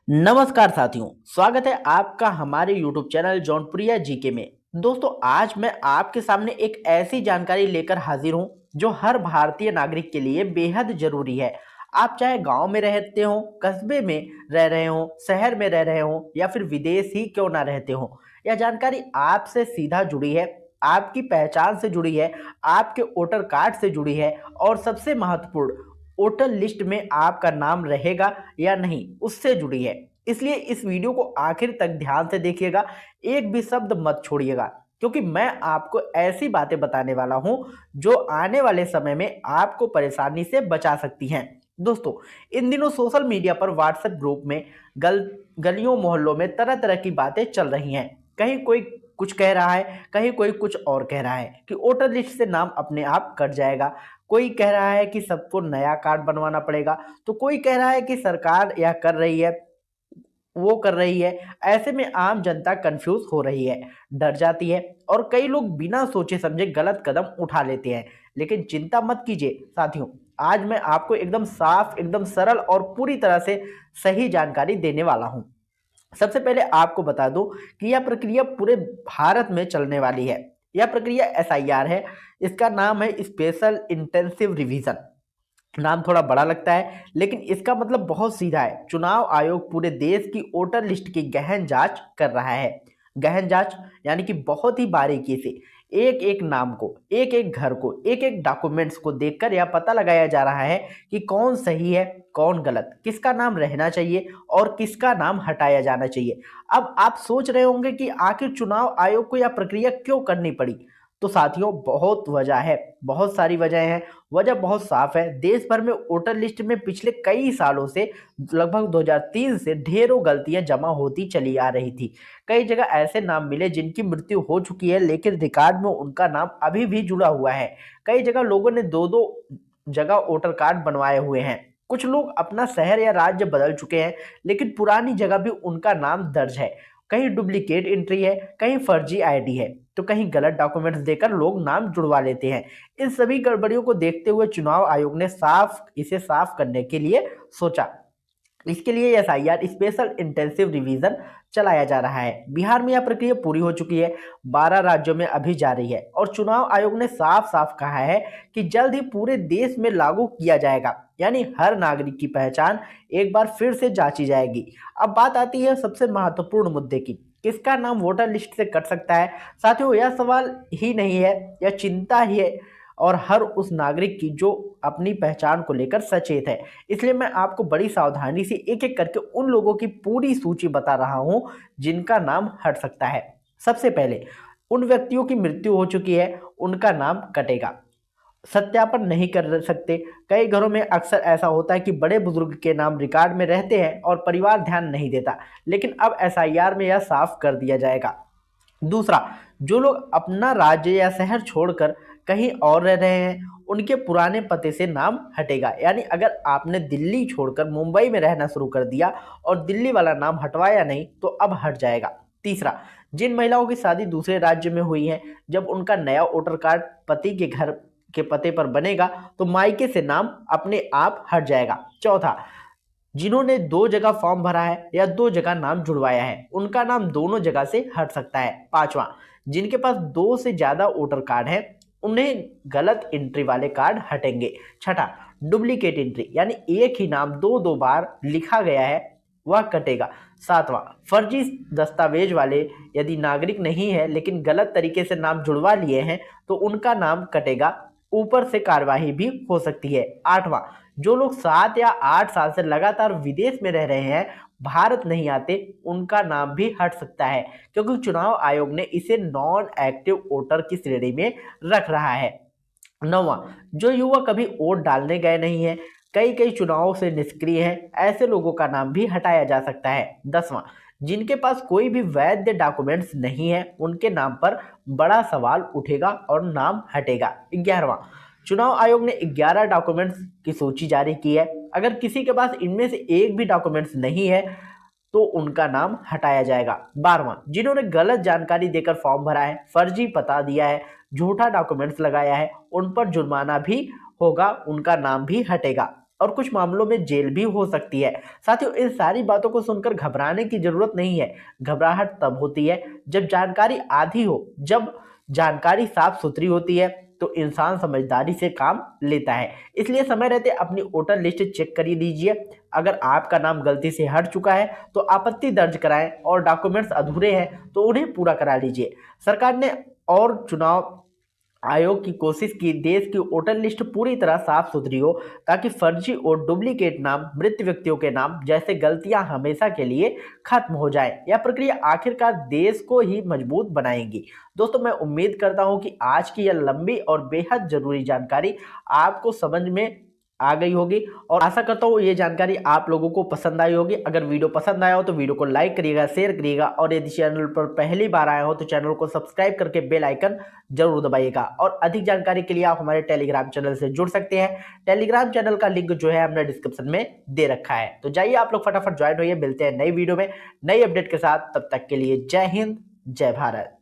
नमस्कार साथियों, स्वागत है आपका हमारे YouTube चैनल जौनपुरिया जीके में। दोस्तों, आज मैं आपके सामने एक ऐसी जानकारी लेकर हाजिर हूं जो हर भारतीय नागरिक के लिए बेहद जरूरी है। आप चाहे गांव में रहते हो, कस्बे में रह रहे हो, शहर में रह रहे हो या फिर विदेश ही क्यों ना रहते हो, यह जानकारी आपसे सीधा जुड़ी है, आपकी पहचान से जुड़ी है, आपके वोटर कार्ड से जुड़ी है और सबसे महत्वपूर्ण, वोटर लिस्ट में आपका नाम रहेगा या नहीं, उससे जुड़ी है। इसलिए इस वीडियो को आखिर तक ध्यान से देखिएगा, एक भी शब्द मत छोड़िएगा, क्योंकि मैं आपको ऐसी बातें बताने वाला हूं जो आने वाले समय में आपको परेशानी से बचा सकती हैं। दोस्तों, इन दिनों सोशल मीडिया पर व्हाट्सएप ग्रुप में गलियों मोहल्लों में तरह तरह की बातें चल रही हैं। कहीं कोई कुछ कह रहा है, कहीं कोई कुछ और कह रहा है कि वोटर लिस्ट से नाम अपने आप कट जाएगा। कोई कह रहा है कि सबको नया कार्ड बनवाना पड़ेगा, तो कोई कह रहा है कि सरकार यह कर रही है, वो कर रही है। ऐसे में आम जनता कंफ्यूज हो रही है, डर जाती है और कई लोग बिना सोचे समझे गलत कदम उठा लेते हैं। लेकिन चिंता मत कीजिए साथियों, आज मैं आपको एकदम साफ, एकदम सरल और पूरी तरह से सही जानकारी देने वाला हूं। सबसे पहले आपको बता दूं कि यह प्रक्रिया पूरे भारत में चलने वाली है। यह प्रक्रिया एसआईआर है। इसका नाम है स्पेशल इंटेंसिव रिवीजन। नाम थोड़ा बड़ा लगता है, लेकिन इसका मतलब बहुत सीधा है। चुनाव आयोग पूरे देश की वोटर लिस्ट की गहन जांच कर रहा है। गहन जांच यानी कि बहुत ही बारीकी से एक एक नाम को, एक एक घर को, एक एक डॉक्यूमेंट्स को देखकर यह पता लगाया जा रहा है कि कौन सही है, कौन गलत, किसका नाम रहना चाहिए और किसका नाम हटाया जाना चाहिए। अब आप सोच रहे होंगे कि आखिर चुनाव आयोग को यह प्रक्रिया क्यों करनी पड़ी। तो साथियों, बहुत वजह है, बहुत सारी वजह हैं। वजह बहुत साफ है। देश भर में वोटर लिस्ट में पिछले कई सालों से, लगभग 2003 से ढेरों गलतियां जमा होती चली आ रही थी। कई जगह ऐसे नाम मिले जिनकी मृत्यु हो चुकी है, लेकिन रिकॉर्ड में उनका नाम अभी भी जुड़ा हुआ है। कई जगह लोगों ने दो दो जगह वोटर कार्ड बनवाए हुए हैं। कुछ लोग अपना शहर या राज्य बदल चुके हैं, लेकिन पुरानी जगह भी उनका नाम दर्ज है। कहीं डुप्लीकेट एंट्री है, कहीं फर्जी आईडी है, तो कहीं गलत डॉक्यूमेंट्स देकर लोग नाम जुड़वा लेते हैं। इन सभी गड़बड़ियों को देखते हुए चुनाव आयोग ने इसे साफ करने के लिए सोचा। इसके लिए एसआईआर स्पेशल इंटेंसिव रिवीजन चलाया जा रहा है। बिहार में यह प्रक्रिया पूरी हो चुकी है, 12 राज्यों में अभी जारी है और चुनाव आयोग ने साफ साफ कहा है कि जल्द ही पूरे देश में लागू किया जाएगा। यानी हर नागरिक की पहचान एक बार फिर से जांची जाएगी। अब बात आती है सबसे महत्वपूर्ण मुद्दे की, किसका नाम वोटर लिस्ट से कट सकता है। साथियों, यह सवाल ही नहीं है, यह चिंता ही है, और हर उस नागरिक की जो अपनी पहचान को लेकर सचेत है। इसलिए मैं आपको बड़ी सावधानी से एक एक करके उन लोगों की पूरी सूची बता रहा हूं जिनका नाम हट सकता है। सबसे पहले, उन व्यक्तियों की मृत्यु हो चुकी है, उनका नाम कटेगा। सत्यापन नहीं कर सकते। कई घरों में अक्सर ऐसा होता है कि बड़े बुजुर्ग के नाम रिकॉर्ड में रहते हैं और परिवार ध्यान नहीं देता, लेकिन अब एसआईआर में यह साफ कर दिया जाएगा। दूसरा, जो लोग अपना राज्य या शहर छोड़कर कहीं और रह रहे हैं, उनके पुराने पते से नाम हटेगा। यानी अगर आपने दिल्ली छोड़कर मुंबई में रहना शुरू कर दिया और दिल्ली वाला नाम हटवाया नहीं, तो अब हट जाएगा। तीसरा, जिन महिलाओं की शादी दूसरे राज्य में हुई है, जब उनका नया वोटर कार्ड पति के घर के पते पर बनेगा, तो मायके से नाम अपने आप हट जाएगा। चौथा, जिन्होंने दो जगह फॉर्म भरा है या दो जगह नाम जुड़वाया है, उनका नाम दोनों जगह से हट सकता है। पांचवा, जिनके पास दो से ज्यादा वोटर कार्ड है, उन्हें गलत एंट्री वाले कार्ड हटेंगे। छठा, डुप्लीकेट एंट्री यानी एक ही नाम दो दो बार लिखा गया है, वह कटेगा। सातवां, फर्जी दस्तावेज वाले यदि नागरिक नहीं है लेकिन गलत तरीके से नाम जुड़वा लिए हैं, तो उनका नाम कटेगा, ऊपर से कार्यवाही भी हो सकती है। आठवां, जो लोग 7 या 8 साल से लगातार विदेश में रह रहे हैं, भारत नहीं आते, उनका नाम भी हट सकता है, क्योंकि चुनाव आयोग ने इसे नॉन एक्टिव वोटर की श्रेणी में रख रहा है। नौवां, जो युवा कभी वोट डालने गए नहीं है, कई कई चुनावों से निष्क्रिय हैं, ऐसे लोगों का नाम भी हटाया जा सकता है। 10वां, जिनके पास कोई भी वैध डॉक्यूमेंट्स नहीं है, उनके नाम पर बड़ा सवाल उठेगा और नाम हटेगा। 11वां, चुनाव आयोग ने 11 डॉक्यूमेंट्स की सूची जारी की है। अगर किसी के पास इनमें से एक भी डॉक्यूमेंट्स नहीं है, तो उनका नाम हटाया जाएगा। 12वां, जिन्होंने गलत जानकारी देकर फॉर्म भरा है, फर्जी पता दिया है, झूठा डॉक्यूमेंट्स लगाया है, उन पर जुर्माना भी होगा, उनका नाम भी हटेगा। और कुछ मामलों में जेल भी हो सकती है। साथियों, इन सारी बातों को सुनकर घबराने की जरूरत नहीं है। घबराहट तब होती है जब जानकारी आधी हो। जब जानकारी साफ सुथरी होती है तो इंसान समझदारी से काम लेता है। इसलिए समय रहते अपनी वोटर लिस्ट चेक कर लीजिए। अगर आपका नाम गलती से हट चुका है तो आपत्ति दर्ज कराएं, और डॉक्यूमेंट्स अधूरे हैं तो उन्हें पूरा करा लीजिए। सरकार ने और चुनाव आयोग की कोशिश की देश की वोटर लिस्ट पूरी तरह साफ सुथरी हो, ताकि फर्जी और डुप्लीकेट नाम, मृत व्यक्तियों के नाम जैसे गलतियां हमेशा के लिए खत्म हो जाए। यह प्रक्रिया आखिरकार देश को ही मजबूत बनाएगी। दोस्तों, मैं उम्मीद करता हूं कि आज की यह लंबी और बेहद जरूरी जानकारी आपको समझ में आ गई होगी, और आशा करता हूँ ये जानकारी आप लोगों को पसंद आई होगी। अगर वीडियो पसंद आया हो तो वीडियो को लाइक करिएगा, शेयर करिएगा, और यदि चैनल पर पहली बार आए हो तो चैनल को सब्सक्राइब करके बेल आइकन जरूर दबाइएगा। और अधिक जानकारी के लिए आप हमारे टेलीग्राम चैनल से जुड़ सकते हैं। टेलीग्राम चैनल का लिंक जो है हमने डिस्क्रिप्शन में दे रखा है। तो जाइए आप लोग फटाफट ज्वाइन होइए। मिलते हैं नई वीडियो में नई अपडेट के साथ। तब तक के लिए जय हिंद, जय भारत।